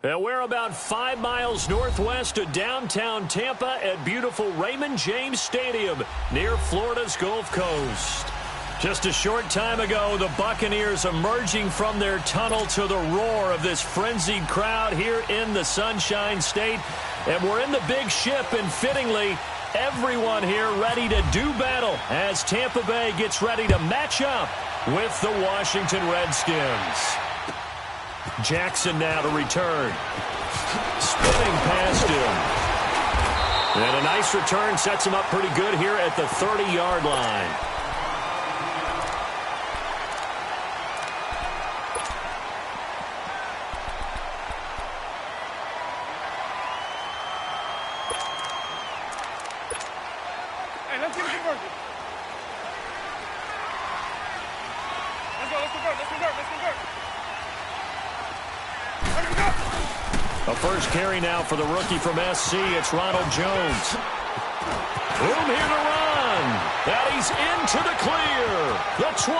And we're about 5 miles northwest of downtown Tampa at beautiful Raymond James Stadium near Florida's Gulf Coast. Just a short time ago, the Buccaneers emerging from their tunnel to the roar of this frenzied crowd here in the Sunshine State. And we're in the big ship, and fittingly, everyone here ready to do battle as Tampa Bay gets ready to match up with the Washington Redskins. Jackson now to return. Spinning past him. And a nice return sets him up pretty good here at the 30-yard line. Hey, let's get a conversion. Let's convert. A first carry now for the rookie from SC. It's Ronald Jones. Room here to run. And he's into the clear. The 20.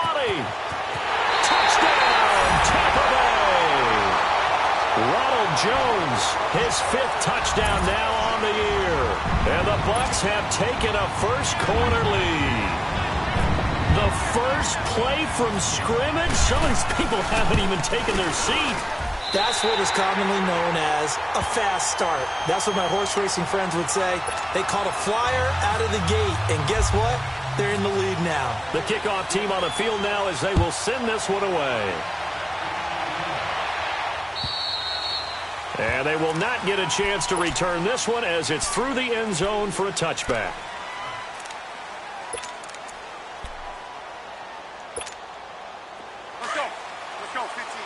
Touchdown, Tampa Bay. Ronald Jones, his 5th touchdown now on the year. And the Bucs have taken a first quarter lead. The first play from scrimmage. Some of these people haven't even taken their seat. That's what is commonly known as a fast start. That's what my horse racing friends would say. They caught a flyer out of the gate, and guess what? They're in the lead now. The kickoff team on the field now as they will send this one away. And they will not get a chance to return this one as it's through the end zone for a touchback. Let's go, 15.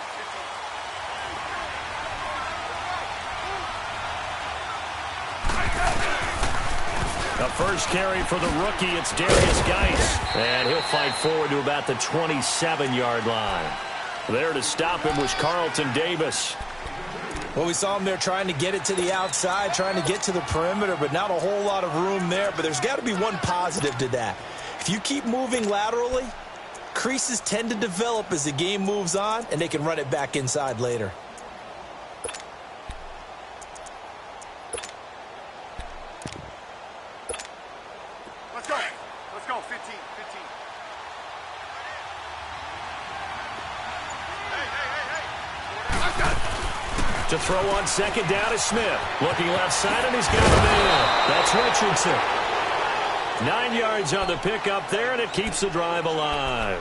The first carry for the rookie, it's Darius Geis. And he'll fight forward to about the 27-yard line. There to stop him was Carlton Davis. Well, we saw him there trying to get it to the outside, trying to get to the perimeter, but not a whole lot of room there. But there's got to be one positive to that. If you keep moving laterally, creases tend to develop as the game moves on, and they can run it back inside later. Let's go, 15. Hey. To throw on second down is Smith. Looking left side, and he's got a man. That's Richardson. 9 yards on the pickup there, and it keeps the drive alive.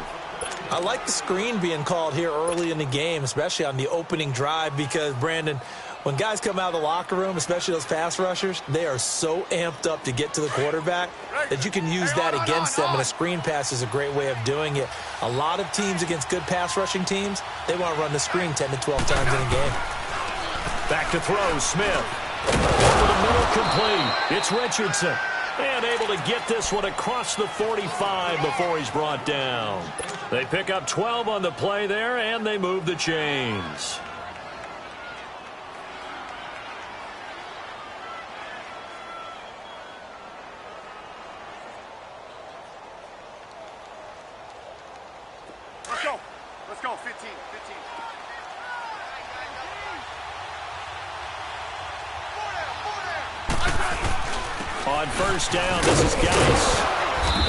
I like the screen being called here early in the game, especially on the opening drive, because, Brandon, when guys come out of the locker room, especially those pass rushers, they are so amped up to get to the quarterback that you can use that against them, and a screen pass is a great way of doing it. A lot of teams against good pass rushing teams, they want to run the screen 10 to 12 times in a game. Back to throw, Smith. Over the middle, complete. It's Richardson. And able to get this one across the 45 before he's brought down. They pick up 12 on the play there, and they move the chains. Let's go, 15. On first down, this is Geis.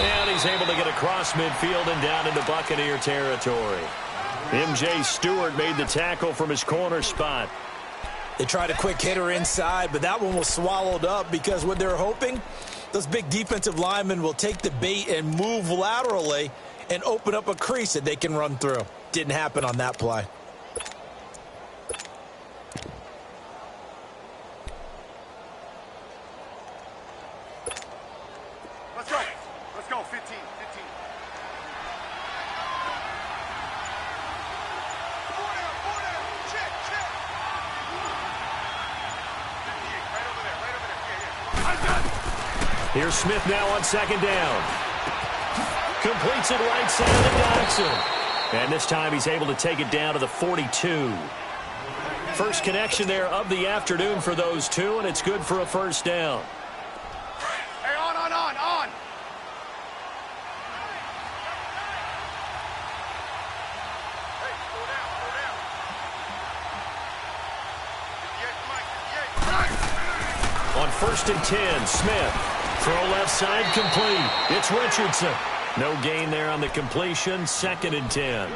And he's able to get across midfield and down into Buccaneer territory. M.J. Stewart made the tackle from his corner spot. They tried a quick hitter inside, but that one was swallowed up because what they're hoping, those big defensive linemen will take the bait and move laterally and open up a crease that they can run through. Didn't happen on that play. Let's go, 15. Check. Right over there. Here's Smith now on second down. Completes it right side to Dodson. And this time he's able to take it down to the 42. First connection there of the afternoon for those two, and it's good for a first down. Hey, on. Hey, slow down. On 1st and 10, Smith. Throw left side complete. It's Richardson. No gain there on the completion. 2nd and 10.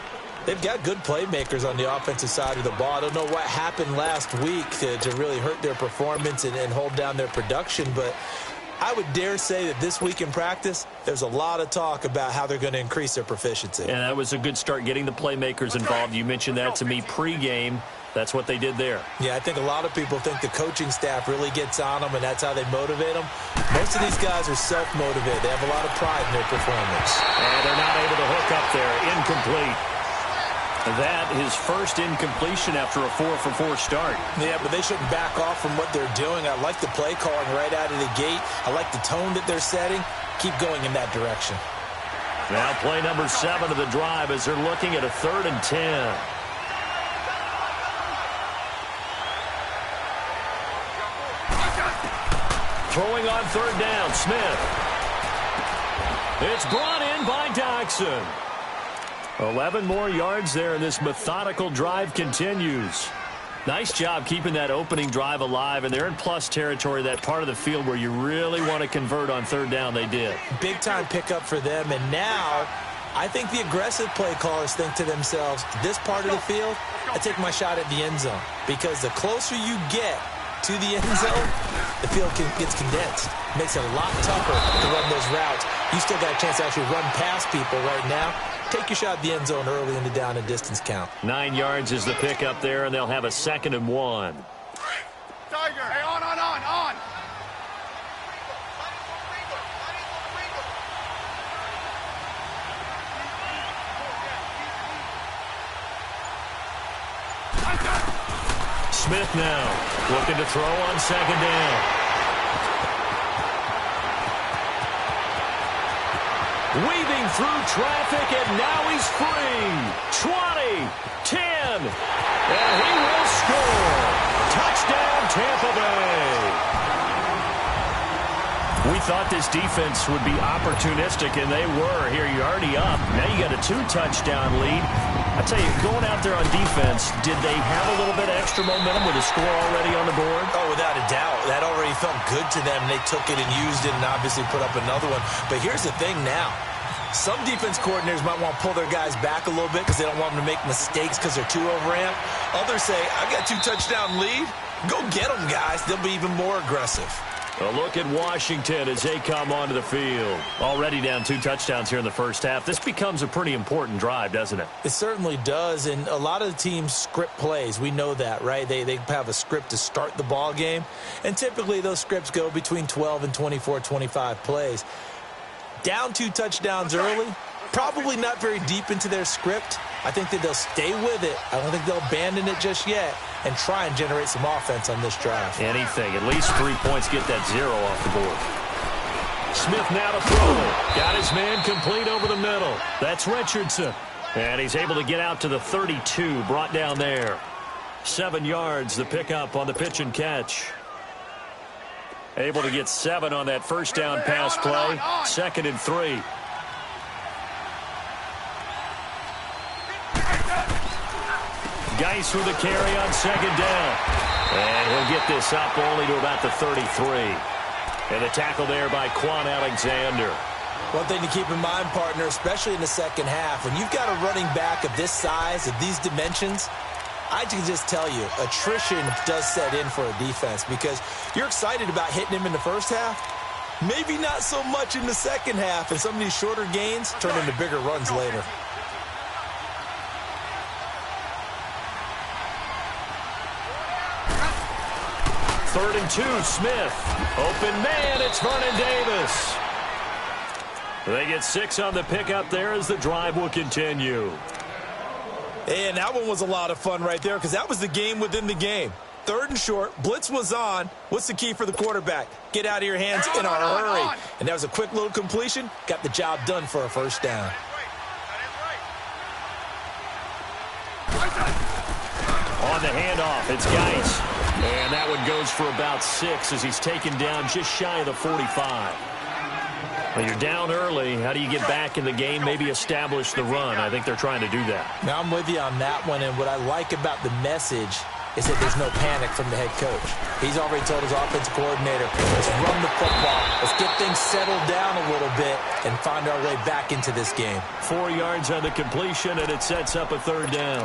They've got good playmakers on the offensive side of the ball. I don't know what happened last week to really hurt their performance and hold down their production, but I would dare say that this week in practice, there's a lot of talk about how they're going to increase their proficiency. And that was a good start getting the playmakers involved. You mentioned that to me pregame. That's what they did there. Yeah, I think a lot of people think the coaching staff really gets on them, and that's how they motivate them. Most of these guys are self-motivated. They have a lot of pride in their performance. And they're not able to hook up there. Incomplete. That his first incompletion after a 4-for-4 start. Yeah, but they shouldn't back off from what they're doing. I like the play calling right out of the gate. I like the tone that they're setting. Keep going in that direction. Now play number 7 of the drive as they're looking at a 3rd and 10. Throwing on 3rd down, Smith. It's brought in by Doxson. 11 more yards there, and this methodical drive continues. Nice job keeping that opening drive alive, and they're in plus territory, that part of the field where you really want to convert on 3rd down. They did. Big-time pickup for them, and now I think the aggressive play callers think to themselves, this part of the field, I take my shot at the end zone, because the closer you get to the end zone, the field gets condensed. Makes it a lot tougher to run those routes. You still got a chance to actually run past people right now. Take your shot at the end zone early in the down and distance count. 9 yards is the pickup there, and they'll have a 2nd and 1. Tiger, hey, on. Smith now looking to throw on 2nd down. Weaving through traffic, and now he's free. 20, 10, and he will score. Touchdown, Tampa Bay. We thought this defense would be opportunistic, and they were. Here, you're already up. Now you got a 2-touchdown lead. I tell you, going out there on defense, did they have a little bit of extra momentum with a score already on the board? Oh, without a doubt. That already felt good to them. They took it and used it and obviously put up another one. But here's the thing now. Some defense coordinators might want to pull their guys back a little bit because they don't want them to make mistakes because they're too overamped. Others say, I got a 2-touchdown lead. Go get them, guys. They'll be even more aggressive. A look at Washington as they come onto the field. Already down 2 touchdowns here in the first half. This becomes a pretty important drive, doesn't it? It certainly does, and a lot of the teams script plays. We know that, right? They have a script to start the ball game, and typically those scripts go between 12 and 24, 25 plays. Down 2 touchdowns early, probably not very deep into their script. I think that they'll stay with it. I don't think they'll abandon it just yet and try and generate some offense on this drive. Anything. At least 3 points, get that 0 off the board. Smith now to throw. Got his man complete over the middle. That's Richardson. And he's able to get out to the 32, brought down there. 7 yards, the pickup on the pitch and catch. Able to get 7 on that first down pass play. 2nd and 3. Geis with a carry on 2nd down. And he'll get this up only to about the 33. And the tackle there by Quan Alexander. One thing to keep in mind, partner, especially in the second half, when you've got a running back of this size, of these dimensions, I can just tell you, attrition does set in for a defense because you're excited about hitting him in the first half. Maybe not so much in the second half, and some of these shorter gains turn into bigger runs later. Third and 2, Smith. Open man, it's Vernon Davis. They get 6 on the pickup there as the drive will continue. And that one was a lot of fun right there because that was the game within the game. 3rd and short, blitz was on. What's the key for the quarterback? Get out of your hands in a hurry. And that was a quick little completion. Got the job done for a first down. On the handoff, it's Geis. And that one goes for about 6 as he's taken down just shy of the 45. Well, you're down early. How do you get back in the game, maybe establish the run? I think they're trying to do that. Now I'm with you on that one, and what I like about the message is that there's no panic from the head coach. He's already told his offensive coordinator, let's run the football, let's get things settled down a little bit and find our way back into this game. 4 yards on the completion, and it sets up a third down.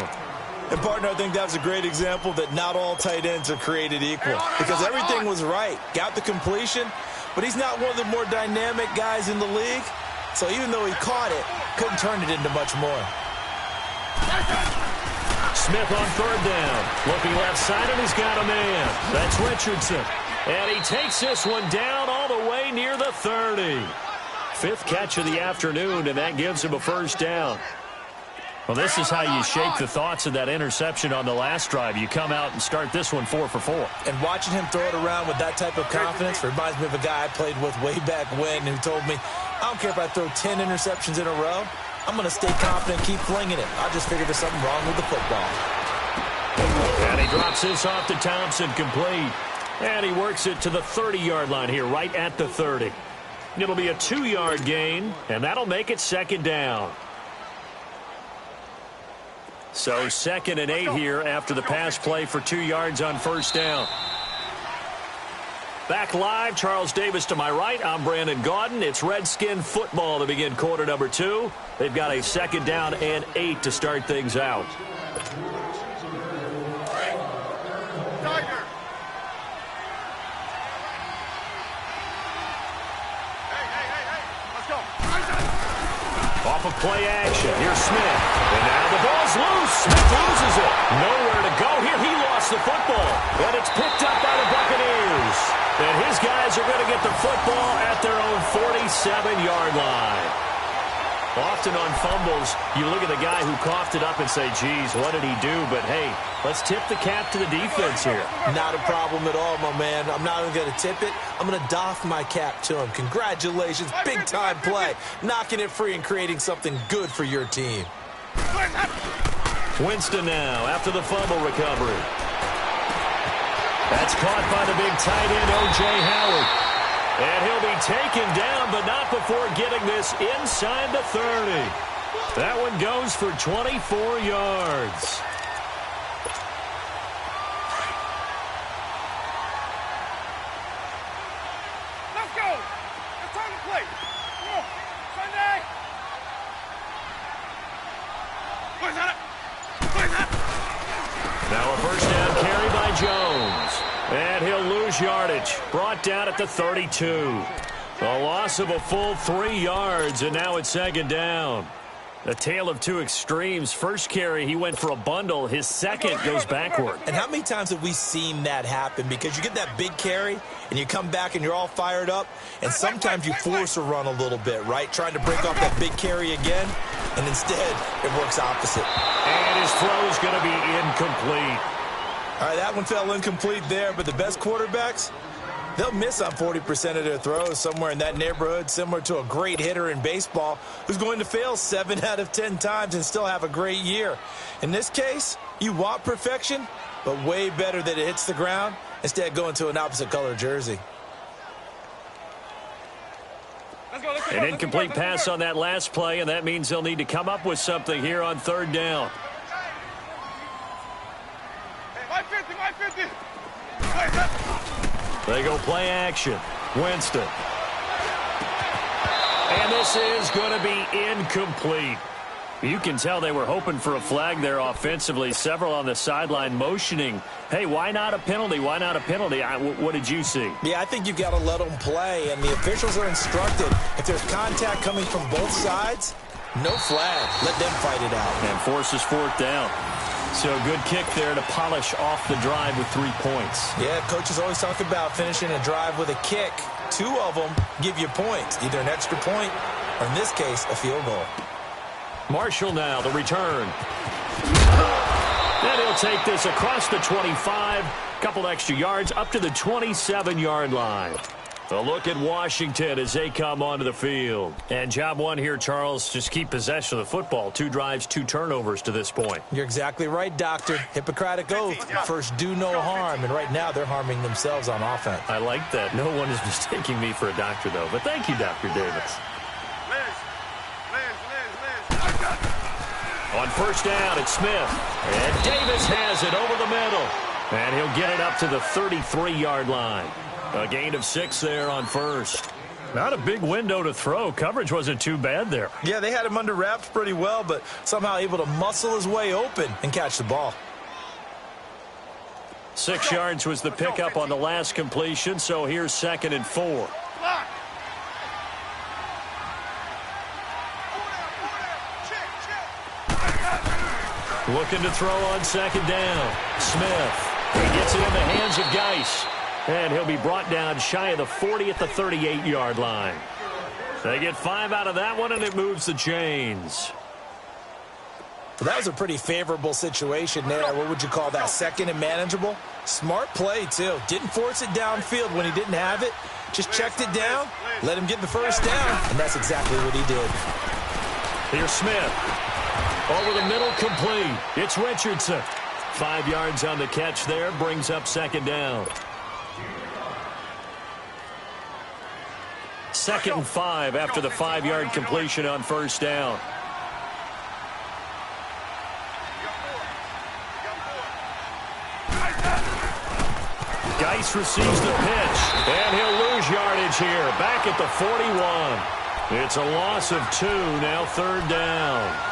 And, partner, I think that was a great example that not all tight ends are created equal because everything was right. Got the completion, but he's not one of the more dynamic guys in the league. So even though he caught it, couldn't turn it into much more. Smith on third down. Looking left side, and he's got a man. That's Richardson. And he takes this one down all the way near the 30. 5th catch of the afternoon, and that gives him a first down. Well, this is how you shake the thoughts of that interception on the last drive. You come out and start this one 4 for 4. And watching him throw it around with that type of confidence reminds me of a guy I played with way back when who told me, I don't care if I throw 10 interceptions in a row. I'm going to stay confident, keep flinging it. I just figured there's something wrong with the football. And he drops this off to Thompson, complete. And he works it to the 30-yard line here, right at the 30. It'll be a 2-yard gain, and that'll make it second down. So 2nd and 8 here after the pass play for 2 yards on first down. Back live, Charles Davis to my right. I'm Brandon Gaudin. It's Redskin football to begin quarter number 2. They've got a 2nd down and 8 to start things out. Tiger. Hey. Let's go. Off of play action. Here's Smith. And now the ball's loose. Smith loses it. Nowhere to go here. He lost the football. And it's picked up by the Buccaneers. And his guys are going to get the football at their own 47-yard line. Often on fumbles, you look at the guy who coughed it up and say, geez, what did he do? But, hey, let's tip the cap to the defense here. Not a problem at all, my man. I'm not even going to tip it. I'm going to doff my cap to him. Congratulations. Big-time play. Knocking it free and creating something good for your team. Winston now after the fumble recovery. That's caught by the big tight end, O.J. Howard. And he'll be taken down, but not before getting this inside the 30. That one goes for 24 yards. Let's go. It's time to play. Come on. Sunday. Where's that? Now a first down carry by Jones. And he'll lose yardage. Brought down at the 32. A loss of a full 3 yards, and now it's 2nd down. A tale of two extremes. First carry, he went for a bundle. His second goes backward. And how many times have we seen that happen? Because you get that big carry, and you come back, and you're all fired up, and sometimes you force a run a little bit, right? Trying to break off that big carry again, and instead, it works opposite. And his throw is going to be incomplete. All right, that one fell incomplete there, but the best quarterbacks, they'll miss on 40% of their throws, somewhere in that neighborhood, similar to a great hitter in baseball who's going to fail 7 out of 10 times and still have a great year. In this case, you want perfection, but way better that it hits the ground instead of going to an opposite color jersey. An incomplete pass on that last play, and that means they'll need to come up with something here on 3rd down. They go play action. Winston. And this is going to be incomplete. You can tell they were hoping for a flag there offensively. Several on the sideline motioning, hey, why not a penalty? Why not a penalty? What did you see? Yeah, I think you've got to let them play, and the officials are instructed. If there's contact coming from both sides, no flag. Let them fight it out. And forces 4th down. So a good kick there to polish off the drive with 3 points. Yeah, coaches always talk about finishing a drive with a kick. 2 of them give you points, either an extra point or, in this case, a field goal. Marshall now, the return. And he'll take this across the 25, couple extra yards up to the 27-yard line. A look at Washington as they come onto the field. And job one here, Charles, just keep possession of the football. 2 drives, 2 turnovers to this point. You're exactly right, Doctor. Hippocratic oath. First, do no harm. And right now, they're harming themselves on offense. I like that. No one is mistaking me for a doctor, though. But thank you, Dr. Davis. Liz. On first down, it's Smith. And Davis has it over the middle. And he'll get it up to the 33-yard line. A gain of 6 there on first. Not a big window to throw. Coverage wasn't too bad there. Yeah, they had him under wraps pretty well, but somehow able to muscle his way open and catch the ball. 6 yards was the pickup on the last completion, so here's 2nd and 4. Looking to throw on 2nd down. Smith. He gets it in the hands of Geis. And he'll be brought down shy of the 40 at the 38-yard line. They get 5 out of that one, and it moves the chains. Well, that was a pretty favorable situation there. What would you call that? 2nd and manageable? Smart play, too. Didn't force it downfield when he didn't have it. Just checked it down, let him get the first down, and that's exactly what he did. Here's Smith. Over the middle, complete. It's Richardson. 5 yards on the catch there, brings up 2nd down. 2nd and 5 after the 5-yard completion on 1st down. Geis receives the pitch, and he'll lose yardage here. Back at the 41. It's a loss of 2, now 3rd down.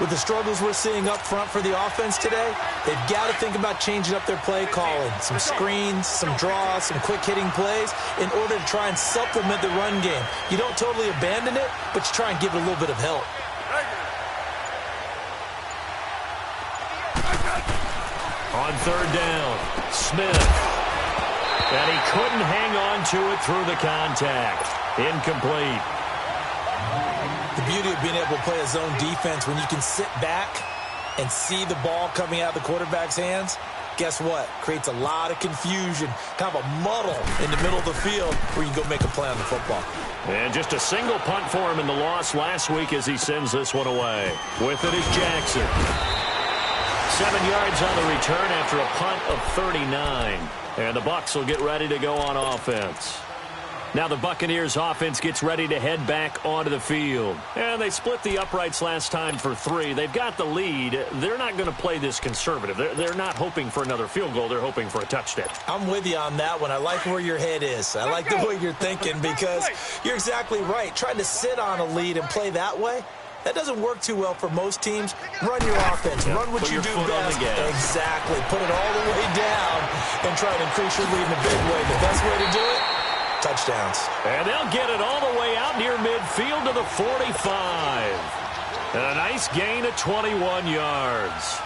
With the struggles we're seeing up front for the offense today, they've got to think about changing up their play calling. Some screens, some draws, some quick-hitting plays in order to try and supplement the run game. You don't totally abandon it, but you try and give it a little bit of help. On 3rd down, Smith. And he couldn't hang on to it through the contact. Incomplete. The beauty of being able to play a zone defense when you can sit back and see the ball coming out of the quarterback's hands, guess what? Creates a lot of confusion, kind of a muddle in the middle of the field where you can go make a play on the football. And just a single punt for him in the loss last week as he sends this one away. With it is Jackson. 7 yards on the return after a punt of 39. And the Bucs will get ready to go on offense. Now the Buccaneers offense gets ready to head back onto the field. And they split the uprights last time for 3. They've got the lead. They're not going to play this conservative. They're not hoping for another field goal. They're hoping for a touchdown. I'm with you on that one. I like where your head is. I like the way you're thinking because you're exactly right. Trying to sit on a lead and play that way, that doesn't work too well for most teams. Run your offense. Run what you do best. Exactly. Put it all the way down and try to increase your lead in a big way. The best way to do it, touchdowns. And they'll get it all the way out near midfield to the 45. And a nice gain of 21 yards.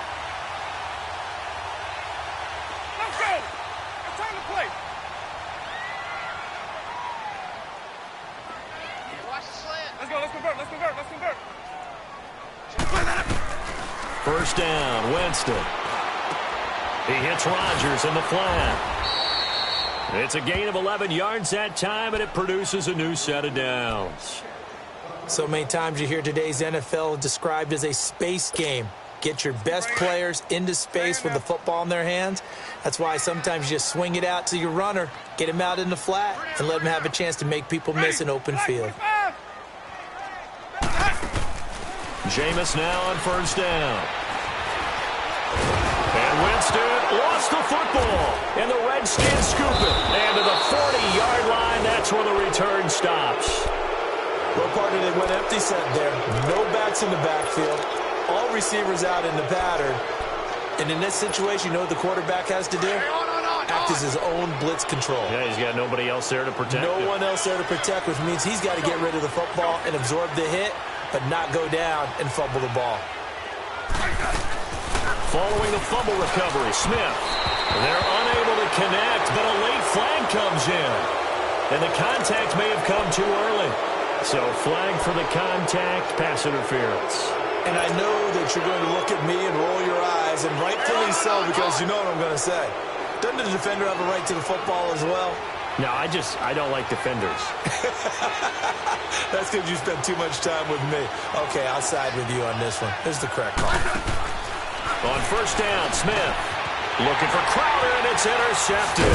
Let's go. It's time to play. Watch the slant. Let's go. Let's convert. Let's convert. Let's convert. First down, Winston. He hits Rodgers in the flat. It's a gain of 11 yards that time, and it produces a new set of downs. So many times you hear today's NFL described as a space game. Get your best players into space with the football in their hands. That's why sometimes you just swing it out to your runner, get him out in the flat, and let him have a chance to make people miss an open field. Jameis now on first down. And Winston lost the football. And the Redskins scoop it. And to the 40-yard line, that's where the return stops. Well, partner, they went empty set there. No backs in the backfield. All receivers out in the pattern. And in this situation, you know what the quarterback has to do? Act as his own blitz control. Yeah, he's got nobody else there to protect him. No one else there to protect, which means he's got to get rid of the football and absorb the hit, but not go down and fumble the ball. Following the fumble recovery, Smith. They're unable to connect, but a late flag comes in. And the contact may have come too early. So flag for the contact, pass interference. And I know that you're going to look at me and roll your eyes, and rightfully so, because you know what I'm going to say. Doesn't the defender have a right to the football as well? No, I don't like defenders. That's because you spend too much time with me. Okay, I'll side with you on this one. Here's the correct call. On first down, Smith looking for Crowder, and it's intercepted.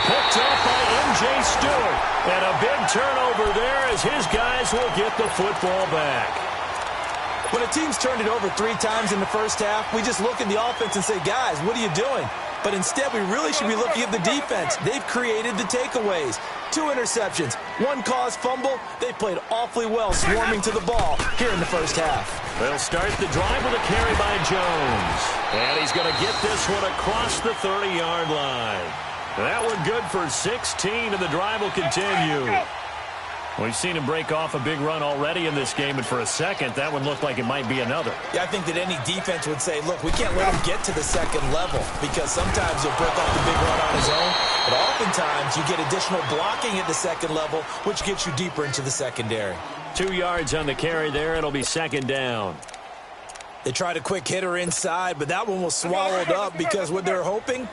Picked up by M.J. Stewart. And a big turnover there as his guys will get the football back. When a team's turned it over 3 times in the first half, we just look at the offense and say, guys, what are you doing? But instead, we really should be looking at the defense. They've created the takeaways. 2 interceptions, 1 caused fumble. They played awfully well swarming to the ball here in the first half. They'll start the drive with a carry by Jones. And he's going to get this one across the 30-yard line. That one good for 16, and the drive will continue. We've seen him break off a big run already in this game, and for a second, that one looked like it might be another. Yeah, I think that any defense would say, look, we can't let him get to the second level, because sometimes he'll break off the big run on his own, but oftentimes you get additional blocking at the second level, which gets you deeper into the secondary. 2 yards on the carry there. It'll be second down. They tried a quick hitter inside, but that one was swallowed up because what they're hoping,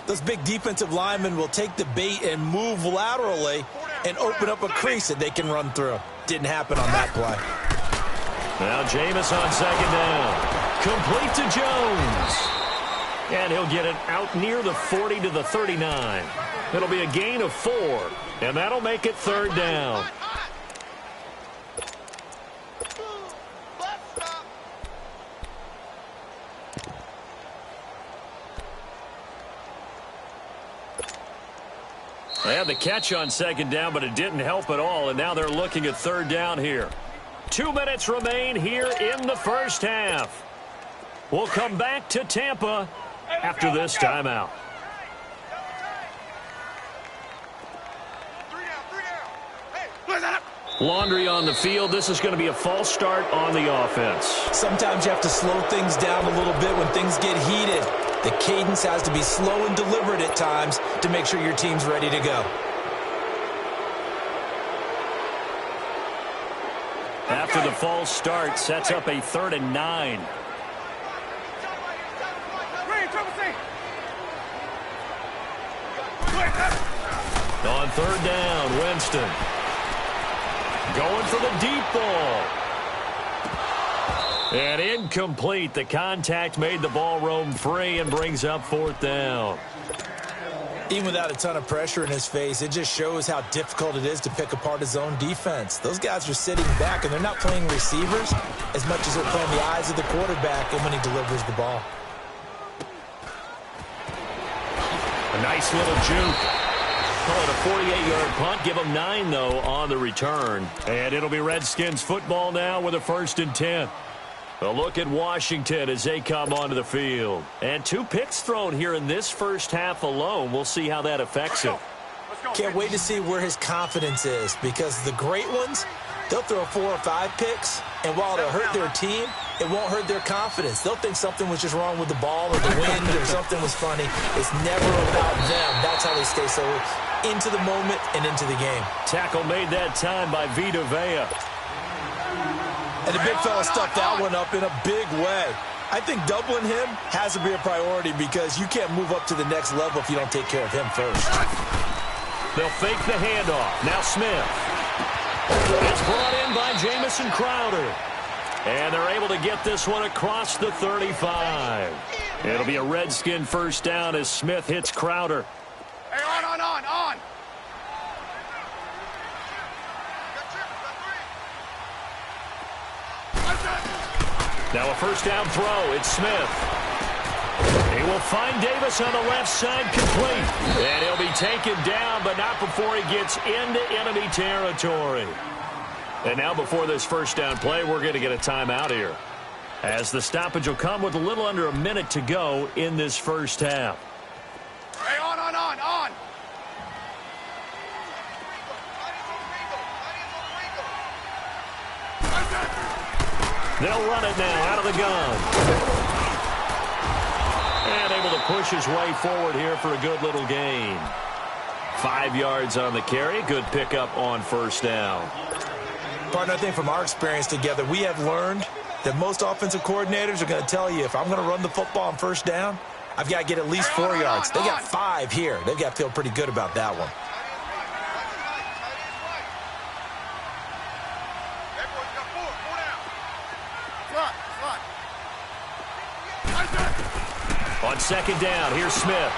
those big defensive linemen will take the bait and move laterally and open up a crease that they can run through. Didn't happen on that play. Now Jameis on second down. Complete to Jones. And he'll get it out near the 40 to the 39. It'll be a gain of 4, and that'll make it third down. They had the catch on second down, but it didn't help at all, and now they're looking at third down here. 2 minutes remain here in the first half. We'll come back to Tampa after this timeout. 3 down. Hey, clear that up. Laundry on the field. This is going to be a false start on the offense. Sometimes you have to slow things down a little bit when things get heated. The cadence has to be slow and deliberate at times to make sure your team's ready to go. After the false start, sets up a 3rd and 9. On third down, Winston. Going for the deep ball. And incomplete. The contact made the ball roam free and brings up 4th down. Even without a ton of pressure in his face, it just shows how difficult it is to pick apart his own defense. Those guys are sitting back, and they're not playing receivers as much as they're playing the eyes of the quarterback and when he delivers the ball. A nice little juke. Call it a 48-yard punt. Give them 9, though, on the return. And it'll be Redskins football now with a 1st and 10. A look at Washington as they come onto the field. And 2 picks thrown here in this first half alone. We'll see how that affects him. Can't wait to see where his confidence is, because the great ones, they'll throw 4 or 5 picks, and while it'll hurt their team, it won't hurt their confidence. They'll think something was just wrong with the ball or the wind or something was funny. It's never about them. That's how they stay so into the moment and into the game. Tackle made that time by Vita Vea. And the big fella stuffed that one up in a big way. I think doubling him has to be a priority, because you can't move up to the next level if you don't take care of him first. They'll fake the handoff. Now Smith. It's brought in by Jamison Crowder. And they're able to get this one across the 35. It'll be a Redskin first down as Smith hits Crowder. Hey, on. Now a first down throw. It's Smith. He will find Davis on the left side, complete. And he'll be taken down, but not before he gets into enemy territory. And now before this first down play, we're going to get a timeout here, as the stoppage will come with a little under a minute to go in this first half. Hey, on. They'll run it now out of the gun. And able to push his way forward here for a good little gain. 5 yards on the carry. Good pickup on first down. Partner, I think from our experience together, we have learned that most offensive coordinators are going to tell you, if I'm going to run the football on first down, I've got to get at least 4 yards. They got 5 here. They've got to feel pretty good about that one. On second down, here's Smith.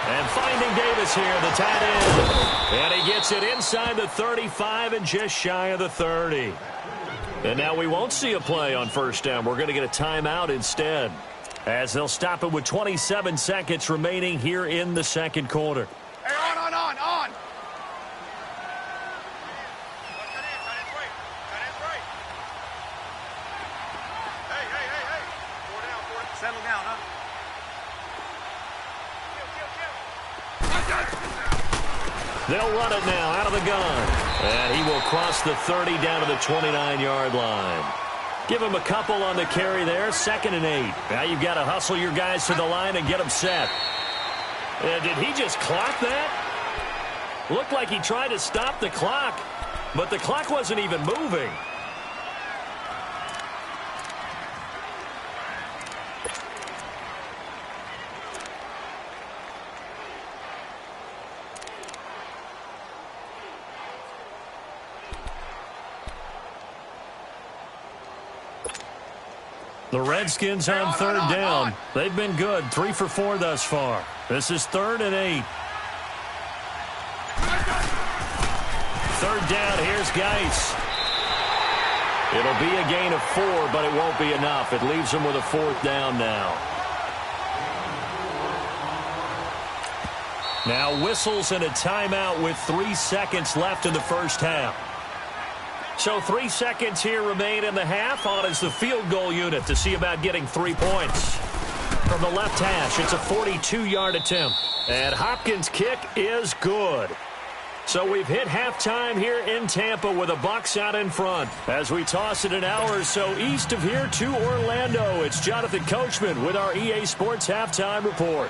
And finding Davis here, the tight end. And he gets it inside the 35 and just shy of the 30. And now we won't see a play on first down. We're going to get a timeout instead. as they'll stop it with 27 seconds remaining here in the second quarter. Hey, on. Hey. Settle down, huh? They'll run it now out of the gun. And he will cross the 30 down to the 29-yard line. Give him a couple on the carry there. 2nd and 8. Now you've got to hustle your guys to the line and get them set. Did he just clock that? Looked like he tried to stop the clock, but the clock wasn't even moving. The Redskins on 3rd down. They've been good. 3 for 4 thus far. This is 3rd and 8. 3rd down. Here's Geis. It'll be a gain of 4, but it won't be enough. It leaves them with a 4th down now. Now whistles and a timeout with 3 seconds left in the first half. So 3 seconds here remain in the half. On is the field goal unit to see about getting 3 points. From the left hash, it's a 42-yard attempt. And Hopkins' kick is good. So we've hit halftime here in Tampa with the Bucs out in front. As we toss it an hour or so east of here to Orlando, it's Jonathan Coachman with our EA Sports Halftime Report.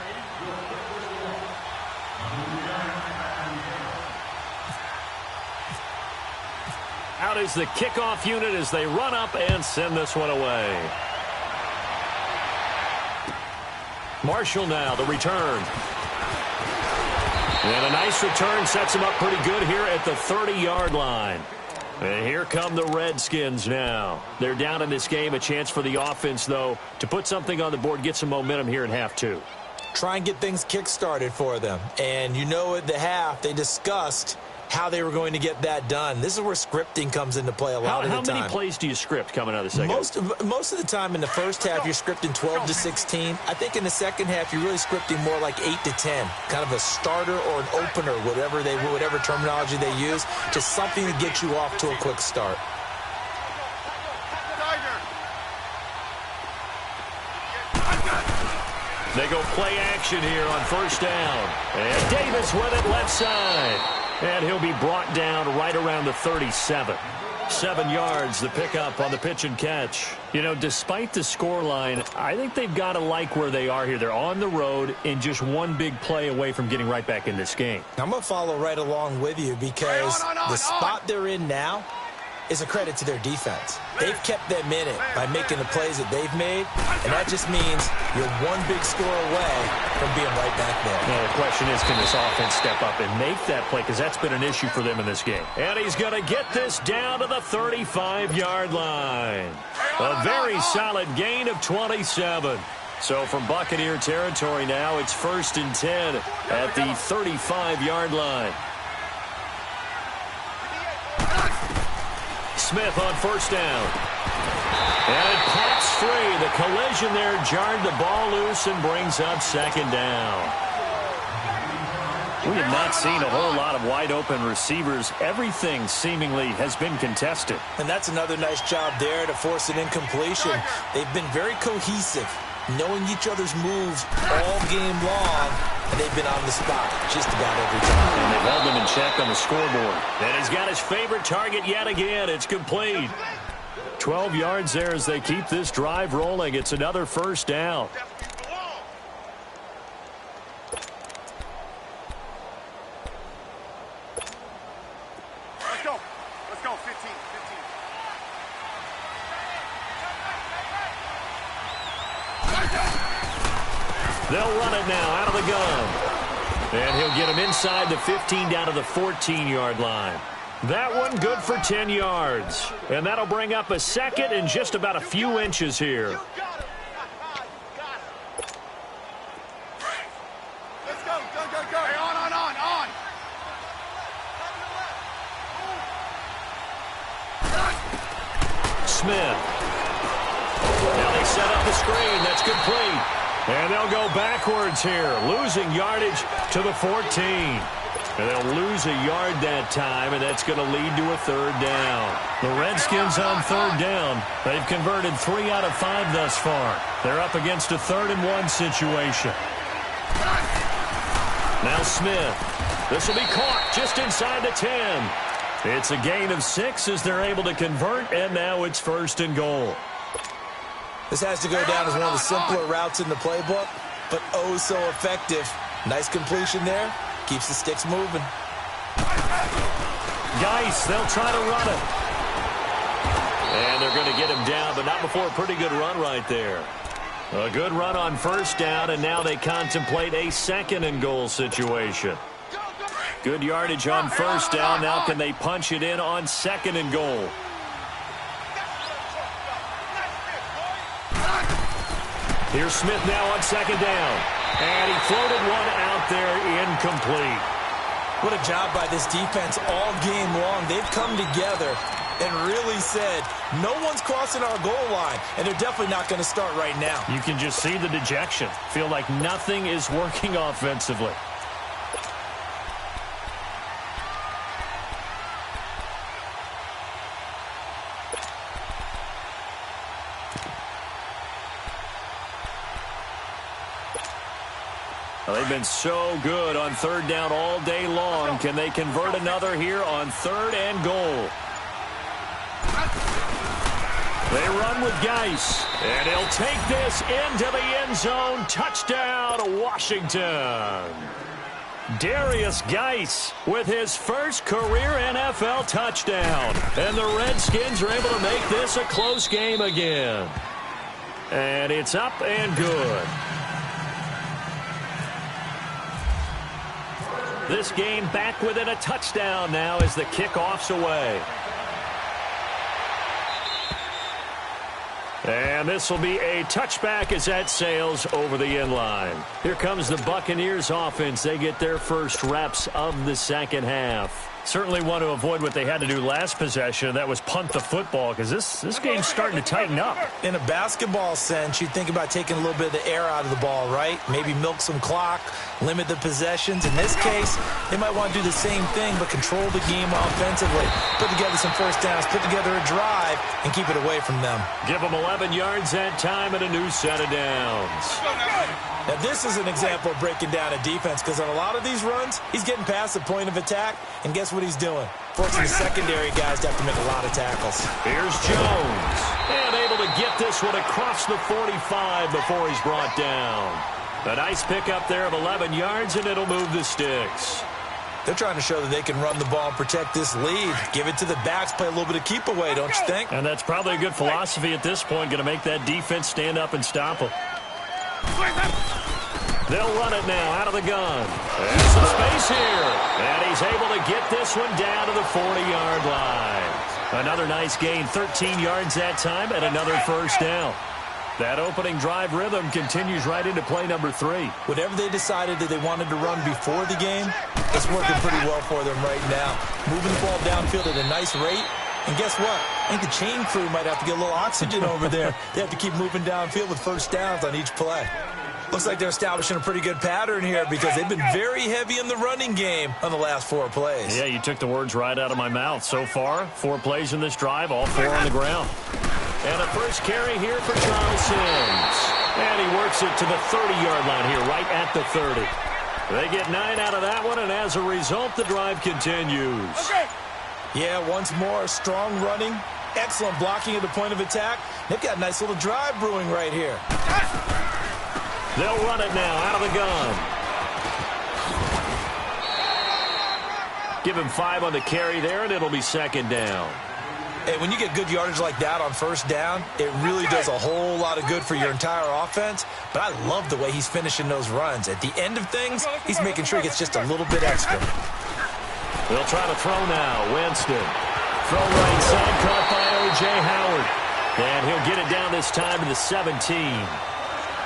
Out is the kickoff unit as they run up and send this one away. Marshall now, the return. And a nice return sets him up pretty good here at the 30-yard line. And here come the Redskins now. They're down in this game. A chance for the offense, though, to put something on the board, get some momentum here in half 2. Try and get things kick-started for them. And you know at the half, they discussed how they were going to get that done. This is where scripting comes into play a lot of the time. How many plays do you script coming out of the second? Most of the time in the first half, you're scripting 12 to 16. I think in the second half, you're really scripting more like 8 to 10. Kind of a starter or an opener, whatever terminology they use, just something to get you off to a quick start. They go play action here on first down. And Davis with it left side. And he'll be brought down right around the 37. 7 yards, the pickup on the pitch and catch. You know, despite the scoreline, I think they've got to like where they are here. They're on the road and just one big play away from getting right back in this game. I'm going to follow right along with you because the spot they're in now is a credit to their defense. They've kept them in it by making the plays that they've made, and that just means you're one big score away from being right back there. Well, the question is, can this offense step up and make that play? Because that's been an issue for them in this game. And he's going to get this down to the 35-yard line. A very solid gain of 27. So from Buccaneer territory now, it's 1st and 10 at the 35-yard line. Smith on first down. And it pops free. The collision there jarred the ball loose and brings up 2nd down. We have not seen a whole lot of wide-open receivers. Everything seemingly has been contested. And that's another nice job there to force an incompletion. They've been very cohesive, knowing each other's moves all game long, and they've been on the spot just about every time. And they've held them in check on the scoreboard. And he's got his favorite target yet again. It's complete. 12 yards there as they keep this drive rolling. It's another first down. Let's go, 15. They'll run it now out of the gun. And he'll get him inside the 15 down to the 14-yard line. That one good for 10 yards. And that'll bring up a second and just about a few inches here. Let's go. Hey, on. Smith. Now they set up the screen. That's complete. And they'll go backwards here, losing yardage to the 14. And they'll lose a yard that time, and that's going to lead to a third down. The Redskins on third down. They've converted 3 out of 5 thus far. They're up against a 3rd-and-1 situation. Now Smith. This will be caught just inside the 10. It's a gain of 6 as they're able to convert, and now it's 1st and goal. This has to go down as one of the simpler routes in the playbook, but oh so effective. Nice completion there. Keeps the sticks moving. Geis, they'll try to run it. And they're going to get him down, but not before a pretty good run right there. A good run on 1st down, and now they contemplate a 2nd-and-goal situation. Good yardage on 1st down. Now can they punch it in on 2nd-and-goal? Here's Smith now on 2nd down. And he floated one out there, incomplete. What a job by this defense all game long. They've come together and really said, no one's crossing our goal line, and they're definitely not going to start right now. You can just see the dejection. Feel like nothing is working offensively. They've been so good on 3rd down all day long. Can they convert another here on 3rd and goal? They run with Geis, and he'll take this into the end zone. Touchdown, Washington. Darius Geis with his first career NFL touchdown. And the Redskins are able to make this a close game again. And it's up and good. This game back within a touchdown now as the kickoff's away. And this will be a touchback as that sails over the end line. Here comes the Buccaneers offense. They get their first reps of the 2nd half. Certainly want to avoid what they had to do last possession. That was punt the football, because this game's starting to tighten up. In a basketball sense, you think about taking a little bit of the air out of the ball, right? Maybe milk some clock, limit the possessions. In this case, they might want to do the same thing, but control the game offensively. Put together some 1st downs, put together a drive, and keep it away from them. Give them 11 yards that time and a new set of downs. Now, this is an example of breaking down a defense, because on a lot of these runs, he's getting past the point of attack, and guess what he's doing? Forcing the secondary guys to have to make a lot of tackles. Here's Jones. And able to get this one across the 45 before he's brought down. A nice pickup there of 11 yards, and it'll move the sticks. They're trying to show that they can run the ball and protect this lead. Give it to the backs, play a little bit of keep away, don't you think? And that's probably a good philosophy at this point, going to make that defense stand up and stop them. They'll run it now out of the gun. There's some space here. And he's able to get this one down to the 40-yard line. Another nice gain, 13 yards that time, and another 1st down. That opening drive rhythm continues right into play number 3. Whatever they decided that they wanted to run before the game, it's working pretty well for them right now. Moving the ball downfield at a nice rate. And guess what? I think the chain crew might have to get a little oxygen over there. They have to keep moving downfield with 1st downs on each play. Looks like they're establishing a pretty good pattern here, because they've been very heavy in the running game on the last 4 plays. Yeah, you took the words right out of my mouth. So far, 4 plays in this drive, all 4 on the ground. And a first carry here for Charles Sims. And he works it to the 30-yard line here, right at the 30. They get 9 out of that one, and as a result, the drive continues. Okay. Yeah, once more, strong running, excellent blocking at the point of attack. They've got a nice little drive brewing right here. They'll run it now out of the gun. Give him 5 on the carry there, and it'll be 2nd down. Hey, when you get good yardage like that on 1st down, it really does a whole lot of good for your entire offense. But I love the way he's finishing those runs. At the end of things, he's making sure he gets just a little bit extra. They'll try to throw now. Winston. Throw right side, caught by O.J. Howard. And he'll get it down this time to the 17.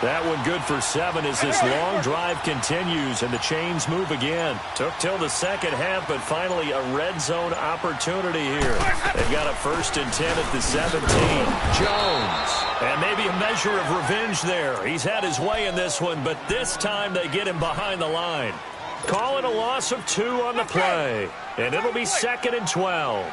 That one good for 7 as this long drive continues and the chains move again. Took till the second half, but finally a red zone opportunity here. They've got a 1st and 10 at the 17. Jones. And maybe a measure of revenge there. He's had his way in this one, but this time they get him behind the line. Call it a loss of 2 on the play. And it'll be 2nd and 12.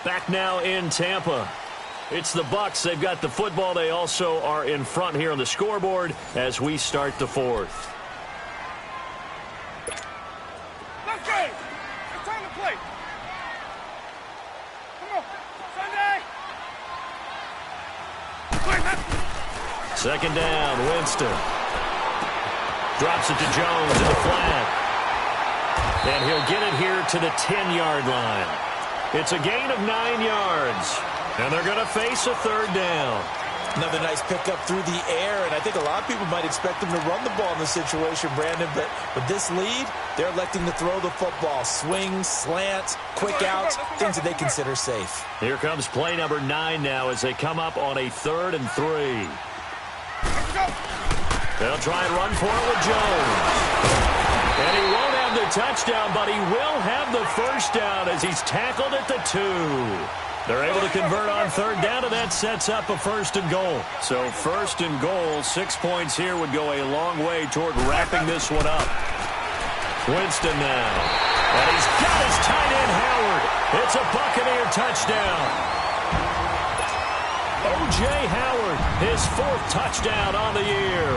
Back now in Tampa. It's the Bucs. They've got the football. They also are in front here on the scoreboard as we start the 4th. Let's go. It's time to play. Come on. Sunday. 2nd down, Winston. Drops it to Jones in the flat. And he'll get it here to the 10-yard line. It's a gain of 9 yards. And they're going to face a 3rd down. Another nice pickup through the air, and I think a lot of people might expect them to run the ball in this situation, Brandon, but with this lead, they're electing to throw the football. Swings, slants, quick outs, things that they consider safe. Here comes play number 9 now as they come up on a 3rd and 3. They'll try and run for it with Jones. And he won't have the touchdown, but he will have the 1st down as he's tackled at the 2. They're able to convert on 3rd down, and that sets up a 1st and goal. So 1st and goal, 6 points here would go a long way toward wrapping this one up. Winston now. And he's got his tight end, Howard. It's a Buccaneer touchdown. O.J. Howard, his 4th touchdown on the year.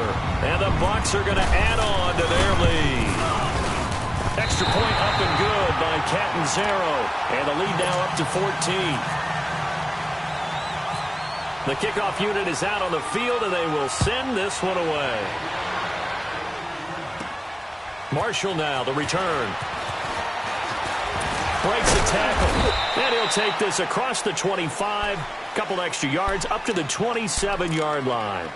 And the Bucs are going to add on to their lead. Extra point up and good by Catanzaro. And the lead now up to 14. The kickoff unit is out on the field, and they will send this one away. Marshall now, the return. Breaks the tackle. And he'll take this across the 25. Couple extra yards up to the 27-yard line.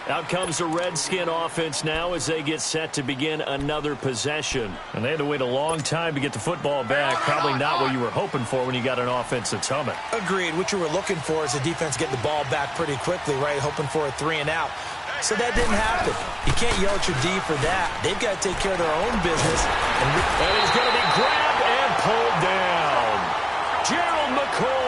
Out comes the Redskin offense now as they get set to begin another possession. And they had to wait a long time to get the football back. Probably not what you were hoping for when you got an offense that's humming. Agreed. What you were looking for is the defense getting the ball back pretty quickly, right? Hoping for a 3 and out. So that didn't happen. You can't yell at your D for that. They've got to take care of their own business. And he's going to be grabbed and pulled down. Gerald McCoy.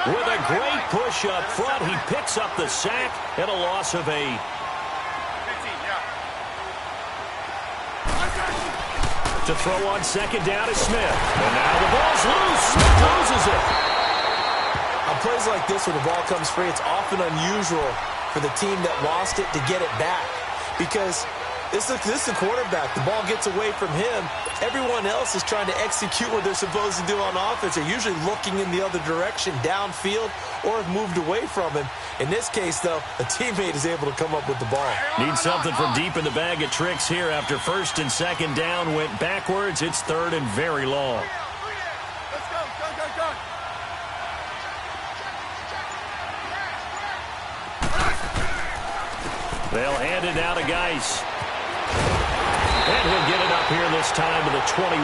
With a great push up front, he picks up the sack and a loss of 8. 15, yeah. To throw on 2nd down is Smith. And now the ball's loose. Smith loses it. On plays like this, when the ball comes free, it's often unusual for the team that lost it to get it back. Because this is the quarterback. The ball gets away from him. Everyone else is trying to execute what they're supposed to do on offense. They're usually looking in the other direction, downfield, or have moved away from him. In this case, though, a teammate is able to come up with the ball. Need something from deep in the bag of tricks here after 1st and 2nd down went backwards. It's 3rd and very long. Let's go, go. They'll hand it now to Geis. And he'll get it up here this time to the 21.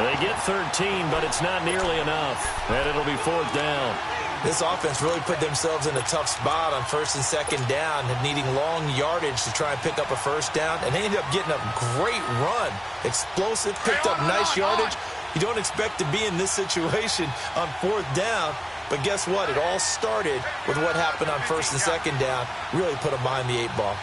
They get 13, but it's not nearly enough. And it'll be 4th down. This offense really put themselves in a tough spot on 1st and 2nd down, needing long yardage to try and pick up a 1st down. And they ended up getting a great run. Explosive, picked up nice yardage. You don't expect to be in this situation on 4th down. But guess what? It all started with what happened on 1st and 2nd down. Really put them behind the 8 ball.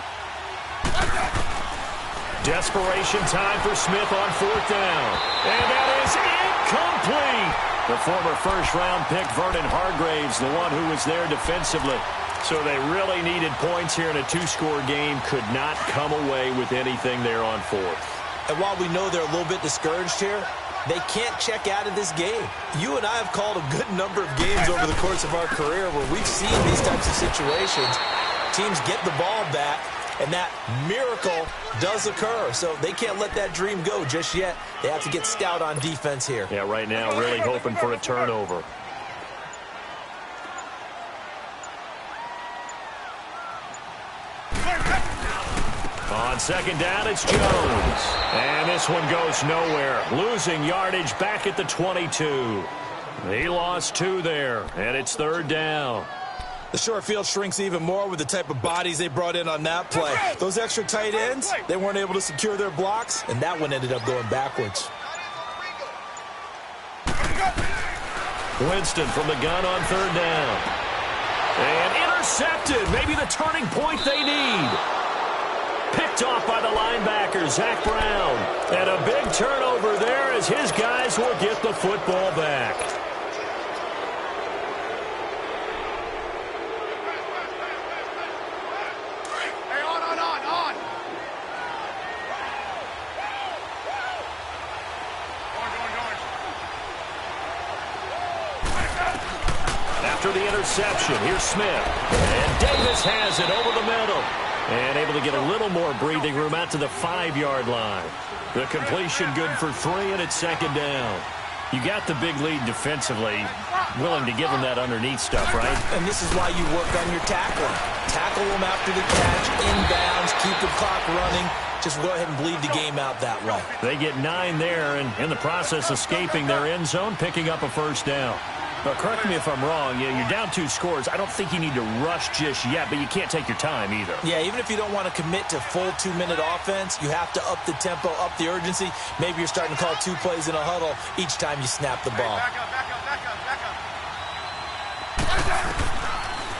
Desperation time for Smith on 4th down. And that is incomplete. The former 1st-round pick, Vernon Hargraves, the one who was there defensively. So they really needed points here in a 2-score game. Could not come away with anything there on 4th. And while we know they're a little bit discouraged here, they can't check out of this game. You and I have called a good number of games over the course of our career where we've seen these types of situations. Teams get the ball back, and that miracle does occur. So they can't let that dream go just yet. They have to get stout on defense here. Yeah, right now really hoping for a turnover. On 2nd down, it's Jones. And this one goes nowhere. Losing yardage back at the 22. He lost 2 there, and it's 3rd down. The short field shrinks even more with the type of bodies they brought in on that play. Those extra tight ends, they weren't able to secure their blocks, and that one ended up going backwards. Winston from the gun on 3rd down. And intercepted. Maybe the turning point they need. Picked off by the linebacker, Zach Brown. And a big turnover there as his guys will get the football back. Hey, on. After the interception, here's Smith. And Davis has it over the middle. And able to get a little more breathing room out to the 5-yard line. The completion good for 3, and it's 2nd down. You got the big lead defensively. Willing to give them that underneath stuff, right? And this is why you work on your tackling. Tackle them after the catch, inbounds, keep the clock running. Just go ahead and bleed the game out that way. They get 9 there, and in the process escaping their end zone, picking up a 1st down. But correct me if I'm wrong. You're down 2 scores. I don't think you need to rush just yet, but you can't take your time either. Yeah, even if you don't want to commit to full 2-minute offense, you have to up the tempo, up the urgency. Maybe you're starting to call 2 plays in a huddle each time you snap the ball. Back up.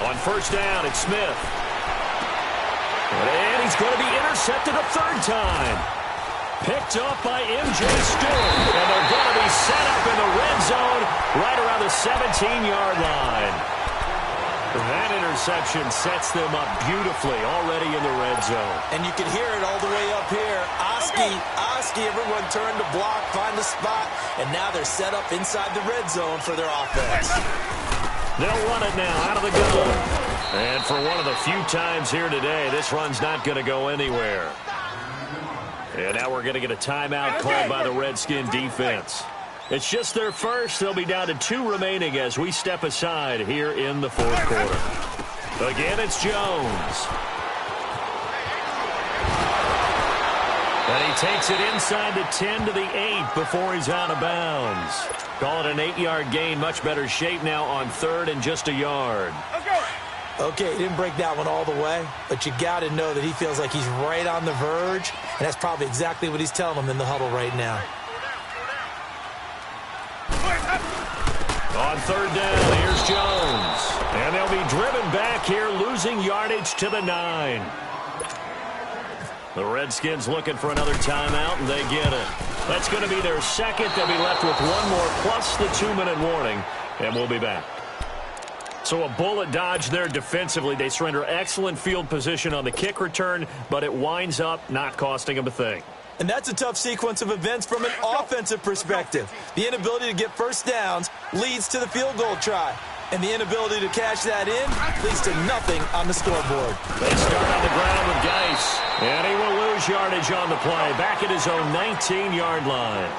On 1st down, it's Smith. And he's going to be intercepted a 3rd time. Picked up by M.J. Stewart. And they're going to be set up in the red zone right around the 17-yard line. That interception sets them up beautifully already in the red zone. And you can hear it all the way up here. Oski, everyone turned to block, find the spot, and now they're set up inside the red zone for their offense. They'll run it now out of the gun. And for one of the few times here today, this run's not going to go anywhere. And now we're going to get a timeout called by the Redskin defense. It's just their first. They'll be down to 2 remaining as we step aside here in the 4th quarter. Again, it's Jones. And he takes it inside the 10 to the 8 before he's out of bounds. Call it an 8-yard gain. Much better shape now on 3rd and just a yard. Let's go. Okay, he didn't break that one all the way, but you got to know that he feels like he's right on the verge, and that's probably exactly what he's telling them in the huddle right now. On 3rd down, here's Jones. And they'll be driven back here, losing yardage to the 9. The Redskins looking for another timeout, and they get it. That's going to be their 2nd. They'll be left with 1 more, plus the 2-minute warning, and we'll be back. So a bullet dodge there defensively. They surrender excellent field position on the kick return, but it winds up not costing them a thing. And that's a tough sequence of events from an offensive perspective. The inability to get 1st downs leads to the field goal try. And the inability to cash that in leads to nothing on the scoreboard. They start on the ground with Geis. And he will lose yardage on the play. Back at his own 19-yard line.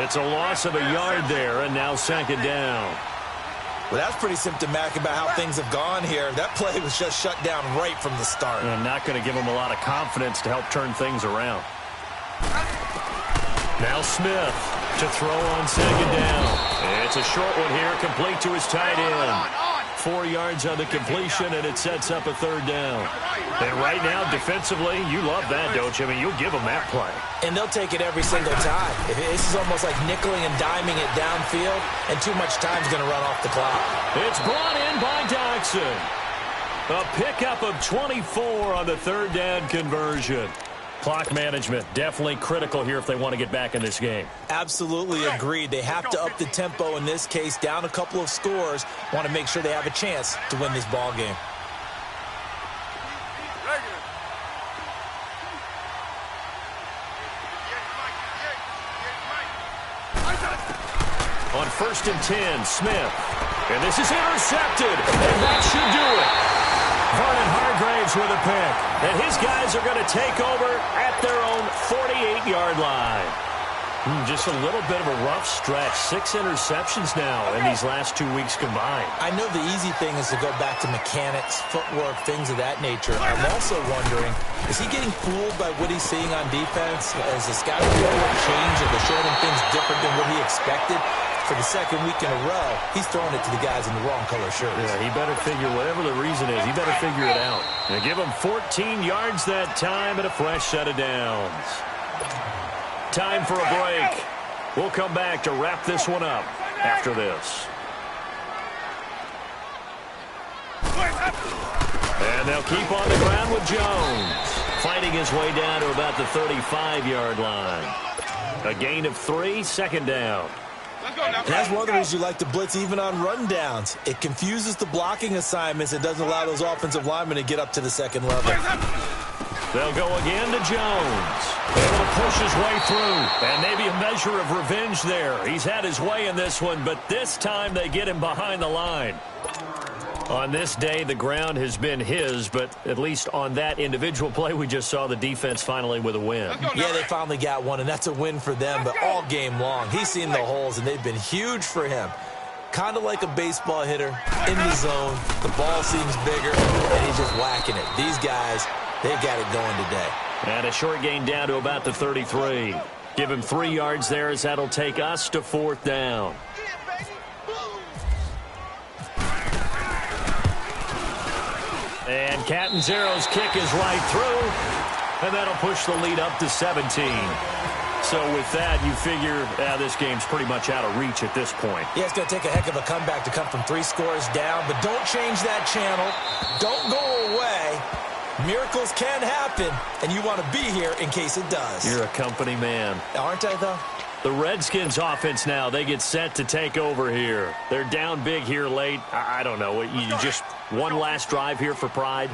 It's a loss of a yard there, and now 2nd down. Well, that's pretty symptomatic about how things have gone here. That play was just shut down right from the start. And not going to give him a lot of confidence to help turn things around. Now Smith to throw on 2nd down. It's a short one here, complete to his tight end. 4 yards on the completion, and it sets up a 3rd down. And right now, defensively, you love that, don't you? I mean, you'll give them that play. And they'll take it every single time. This is almost like nickeling and diming it downfield, and too much time's going to run off the clock. It's brought in by Doxson. A pickup of 24 on the 3rd down conversion. Clock management definitely critical here if they want to get back in this game. Absolutely agreed. They have to up the tempo in this case, down a couple of scores. Want to make sure they have a chance to win this ball game. On 1st and 10, Smith. And this is intercepted. And that should do it. Vernon Hargraves with a pick. And his guys are going to take over at their own 48-yard line. Just a little bit of a rough stretch. 6 interceptions now in these last 2 weeks combined. I know the easy thing is to go back to mechanics, footwork, things of that nature. I'm also wondering, is he getting fooled by what he's seeing on defense? Has the scouting report changed? Are they showing him things different than what he expected? for the second week in a row, he's throwing it to the guys in the wrong color shirts. Yeah, he better figure, whatever the reason is, he better figure it out. Now give him 14 yards that time and a fresh set of downs. Time for a break. We'll come back to wrap this one up after this. And they'll keep on the ground with Jones, fighting his way down to about the 35-yard line. A gain of 3, second down. And that's one of the reasons you like to blitz even on rundowns. It confuses the blocking assignments. It doesn't allow those offensive linemen to get up to the second level. They'll go again to Jones. Able to push his way through. And maybe a measure of revenge there. He's had his way in this one, but this time they get him behind the line. On this day, the ground has been his, but at least on that individual play, we just saw the defense finally with a win. Yeah, they finally got one, and that's a win for them, but all game long, he's seen the holes, and they've been huge for him. Kind of like a baseball hitter in the zone. The ball seems bigger, and he's just whacking it. These guys, they've got it going today. And a short gain down to about the 33. Give him 3 yards there as that'll take us to 4th down. And Catanzaro's kick is right through, and that'll push the lead up to 17. So with that, you figure this game's pretty much out of reach at this point. Yeah, it's going to take a heck of a comeback to come from 3 scores down, but don't change that channel. Don't go away. Miracles can happen, and you want to be here in case it does. You're a company man. Aren't I, though? The Redskins offense now, they get set to take over here. They're down big here late. I don't know. You just one last drive here for pride?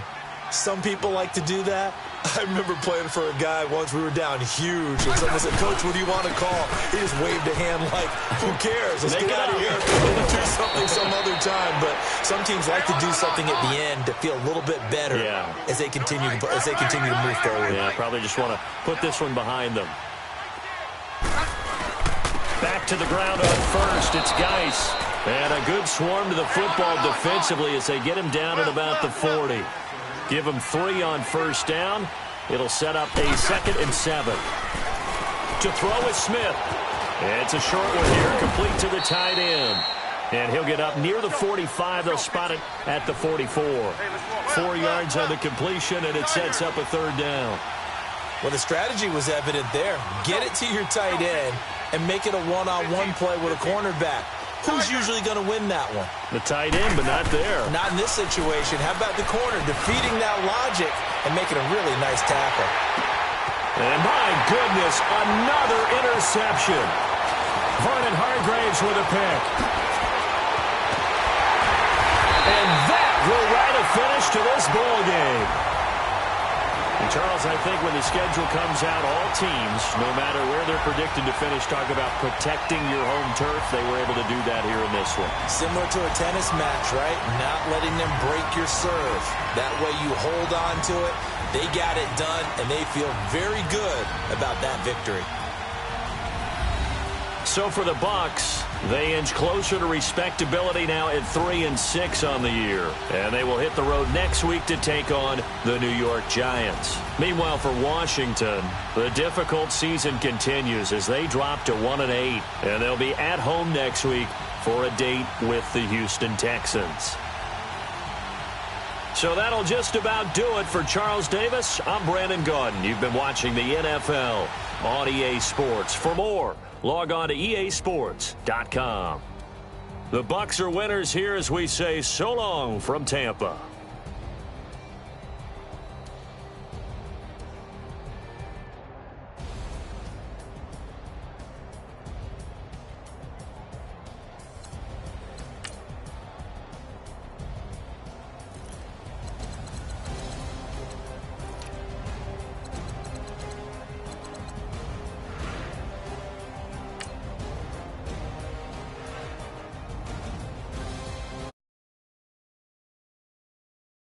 Some people like to do that. I remember playing for a guy once. We were down huge, and someone said, "Coach, what do you want to call?" He just waved a hand like, "Who cares? Let's get out of here and do something some other time." But some teams like to do something at the end to feel a little bit better as they continue to move forward. Yeah, probably just want to put this one behind them. Back to the ground on first. It's Geis. And a good swarm to the football defensively as they get him down at about the 40. Give him 3 on first down. It'll set up a 2nd and 7. To throw is Smith. It's a short one here, complete to the tight end. And he'll get up near the 45. They'll spot it at the 44. 4 yards on the completion, and it sets up a 3rd down. Well, the strategy was evident there. Get it to your tight end and make it a one-on-one play with a cornerback. Who's usually going to win that one? The tight end, but not there. Not in this situation. How about the corner defeating that logic and making a really nice tackle? And my goodness, another interception. Vernon Hargraves with a pick. And that will write a finish to this ball game. And Charles, I think when the schedule comes out, all teams, no matter where they're predicted to finish, talk about protecting your home turf. They were able to do that here in this one. Similar to a tennis match, right? Not letting them break your serve. That way you hold on to it. They got it done, and they feel very good about that victory. So for the Bucs, they inch closer to respectability now at 3-6 on the year. And they will hit the road next week to take on the New York Giants. Meanwhile, for Washington, the difficult season continues as they drop to 1-8. And they'll be at home next week for a date with the Houston Texans. So that'll just about do it for Charles Davis. I'm Brandon Gaudin. You've been watching the NFL on EA Sports. For more, log on to easports.com. The Bucs are winners here as we say so long from Tampa.